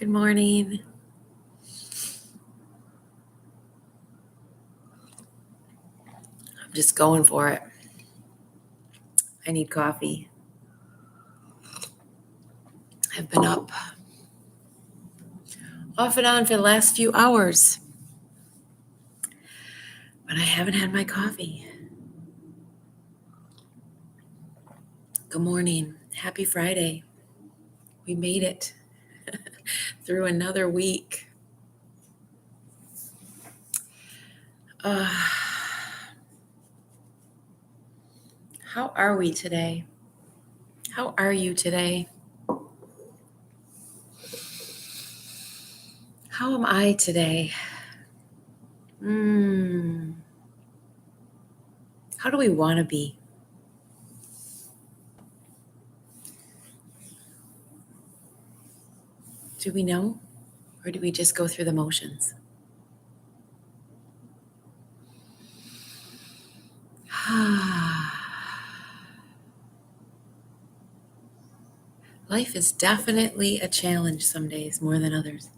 Good morning. I'm just going for it. I need coffee. I've been up off and on for the last few hours, but I haven't had my coffee. Good morning. Happy Friday. We made it through another week. How are we today? How are you today? How am I today? How do we want to be? Do we know? Or do we just go through the motions? Life is definitely a challenge some days more than others.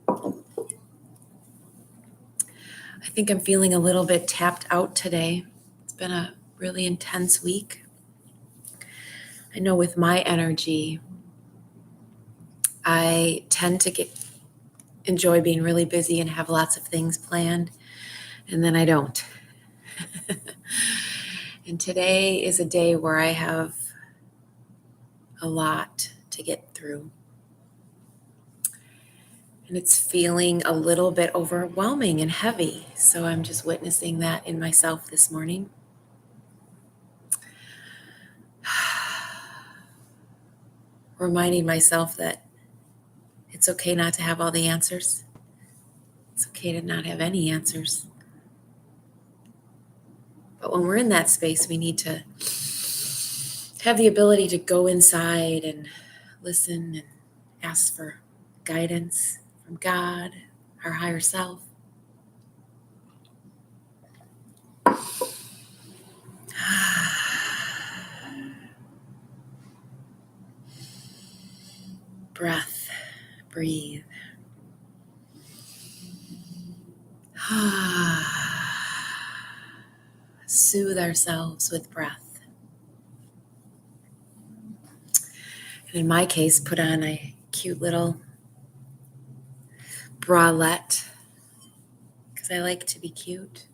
I think I'm feeling a little bit tapped out today. It's been a really intense week. I know with my energy, I tend to enjoy being really busy and have lots of things planned, and then I don't. And today is a day where I have a lot to get through. And it's feeling a little bit overwhelming and heavy. So I'm just witnessing that in myself this morning. Reminding myself that it's okay not to have all the answers. It's okay to not have any answers. But when we're in that space, we need to have the ability to go inside and listen and ask for guidance from God, our higher self. Breath, breathe. Soothe ourselves with breath. And in my case, put on a cute little bralette because I like to be cute,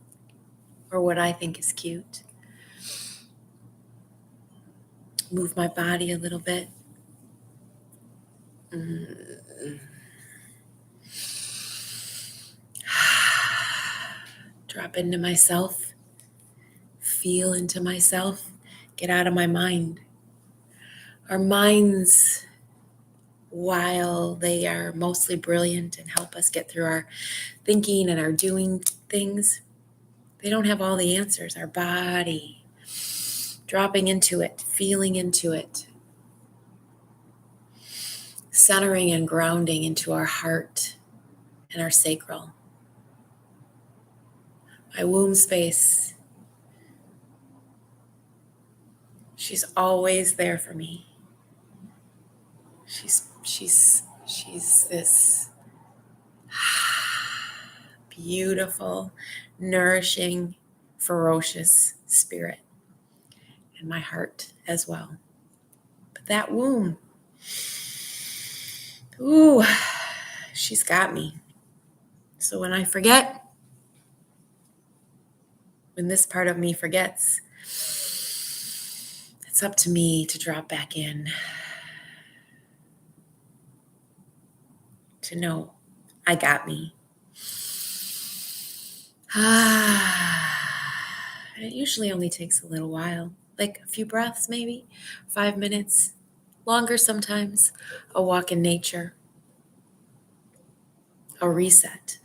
or what I think is cute. Move my body a little bit. Drop into myself. Feel into myself. Get out of my mind. Our minds, while they are mostly brilliant and help us get through our thinking and our doing things, they don't have all the answers. Our body, dropping into it, feeling into it, centering and grounding into our heart and our sacral. My womb space, she's always there for me. She's this beautiful, nourishing, ferocious spirit, and my heart as well. But that womb, ooh, she's got me. So when I forget, when this part of me forgets, it's up to me to drop back in, to know I got me. And it usually only takes a little while, like a few breaths, maybe 5 minutes, longer sometimes, a walk in nature, a reset.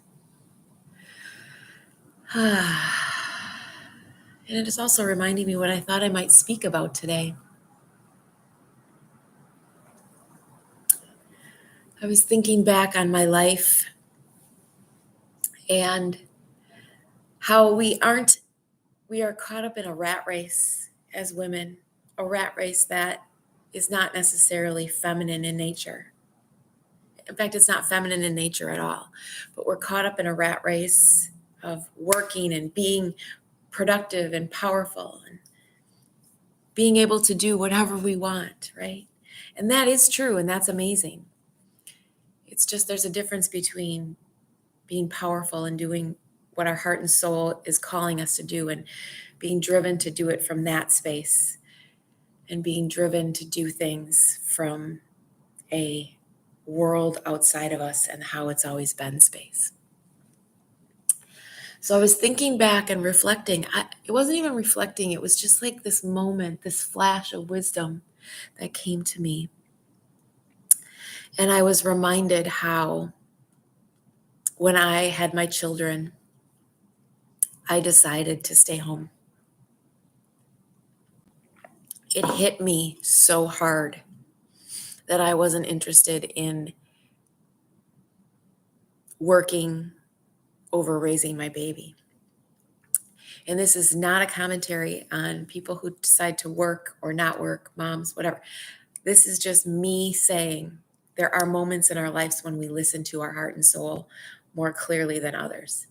And it is also reminding me what I thought I might speak about today. I was thinking back on my life and how we are caught up in a rat race as women, a rat race that is not necessarily feminine in nature. In fact, it's not feminine in nature at all. But we're caught up in a rat race of working and being productive and powerful and being able to do whatever we want, right? And that is true, and that's amazing. It's just there's a difference between being powerful and doing what our heart and soul is calling us to do and being driven to do it from that space and being driven to do things from a world outside of us and how it's always been space. So I was thinking back and reflecting. It wasn't even reflecting. It was just like this moment, this flash of wisdom that came to me. And I was reminded how when I had my children, I decided to stay home. It hit me so hard that I wasn't interested in working over raising my baby. And this is not a commentary on people who decide to work or not work, moms, whatever. This is just me saying there are moments in our lives when we listen to our heart and soul more clearly than others.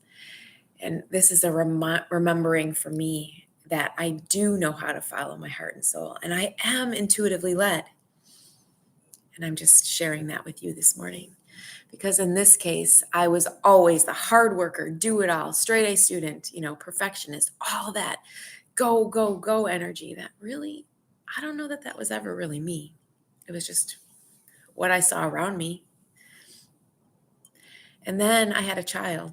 And this is a remembering for me that I do know how to follow my heart and soul, and I am intuitively led. And I'm just sharing that with you this morning. Because in this case, I was always the hard worker, do it all, straight A student, perfectionist, all that go, go, go energy that really, I don't know that was ever really me. It was just what I saw around me. And then I had a child.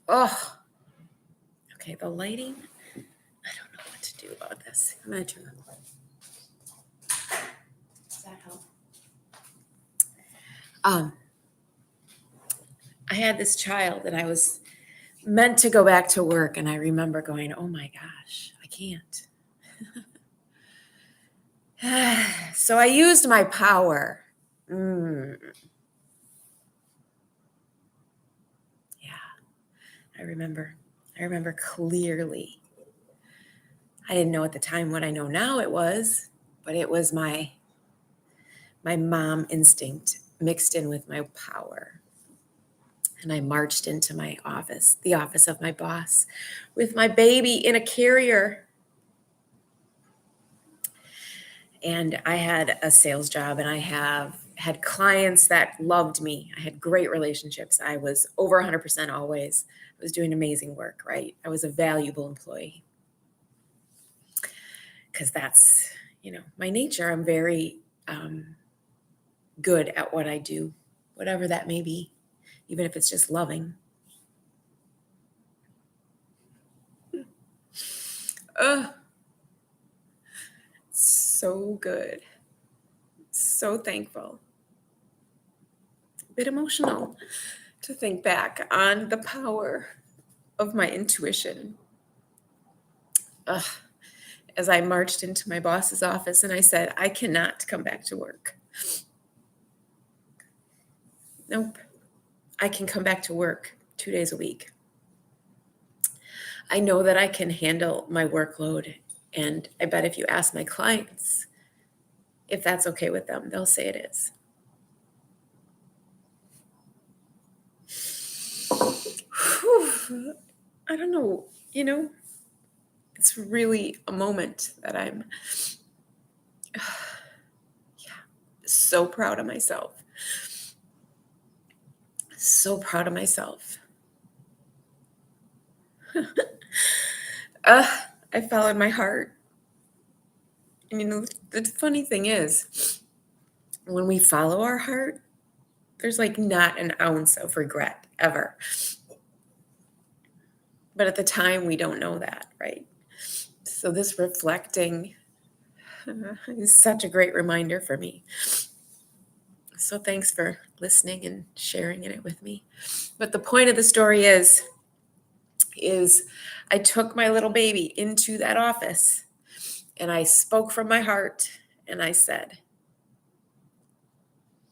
Oh, okay, the lighting, I don't know what to do about this. I'm going to turn on the light. Does that help? I had this child and I was meant to go back to work. And I remember going, oh my gosh, I can't. So I used my power. Yeah, I remember clearly. I didn't know at the time what I know now it was, but it was my mom instinct mixed in with my power. And I marched into my office, the office of my boss, with my baby in a carrier. And I had a sales job and I had clients that loved me. I had great relationships. I was over 100% always. I was doing amazing work, right? I was a valuable employee. Because that's, my nature. I'm very good at what I do, whatever that may be, even if it's just loving. So good. So thankful. A bit emotional to think back on the power of my intuition. As I marched into my boss's office and I said, I cannot come back to work. Nope. I can come back to work 2 days a week. I know that I can handle my workload. And I bet if you ask my clients if that's okay with them, they'll say it is. Whew. I don't know, it's really a moment that I'm so proud of myself. So proud of myself. I followed my heart. And the funny thing is, when we follow our heart, there's like not an ounce of regret ever. But at the time, we don't know that, right? So this reflecting is such a great reminder for me. So thanks for listening and sharing it with me. But the point of the story is I took my little baby into that office and I spoke from my heart and I said,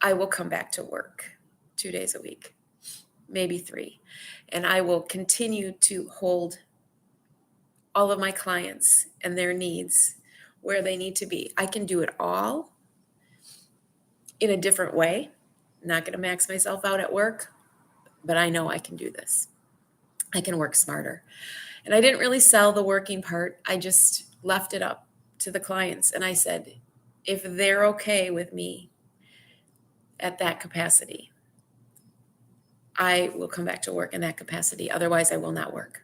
I will come back to work 2 days a week, maybe 3. And I will continue to hold all of my clients and their needs where they need to be. I can do it all in a different way. I'm not going to max myself out at work, but I know I can do this. I can work smarter. And I didn't really sell the working part. I just left it up to the clients. And I said, if they're okay with me at that capacity, I will come back to work in that capacity. Otherwise, I will not work.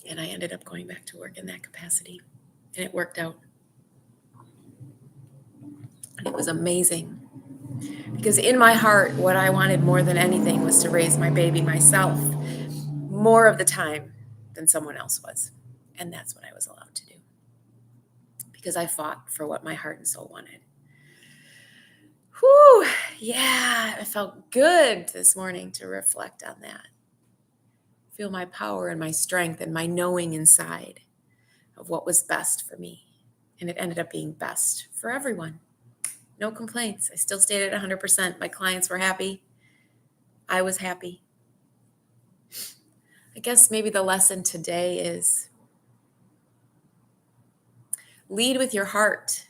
And I ended up going back to work in that capacity. And it worked out. And it was amazing. Because in my heart, what I wanted more than anything was to raise my baby myself more of the time than someone else was. And that's what I was allowed to do. Because I fought for what my heart and soul wanted. Whew, yeah, it felt good this morning to reflect on that. Feel my power and my strength and my knowing inside of what was best for me. And it ended up being best for everyone. No complaints. I still stayed at 100%. My clients were happy. I was happy. I guess maybe the lesson today is lead with your heart.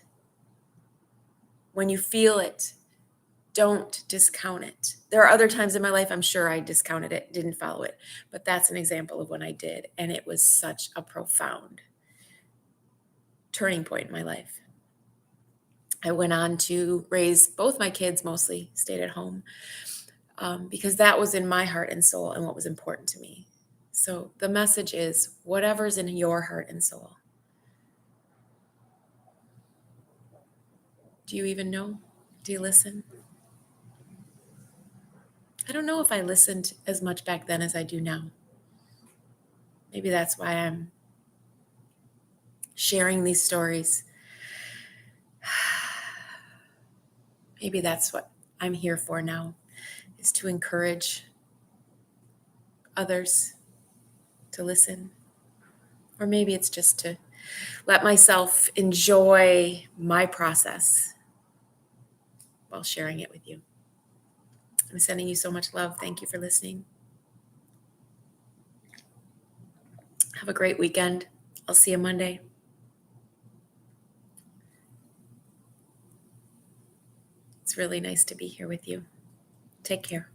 When you feel it, don't discount it. There are other times in my life I'm sure I discounted it, didn't follow it. But that's an example of when I did. And it was such a profound turning point in my life. I went on to raise both my kids, mostly stayed at home, because that was in my heart and soul and what was important to me. So the message is whatever's in your heart and soul. Do you even know? Do you listen? I don't know if I listened as much back then as I do now. Maybe that's why I'm sharing these stories. Maybe that's what I'm here for now, is to encourage others to listen. Or maybe it's just to let myself enjoy my process while sharing it with you. I'm sending you so much love. Thank you for listening. Have a great weekend. I'll see you Monday. It's really nice to be here with you. Take care.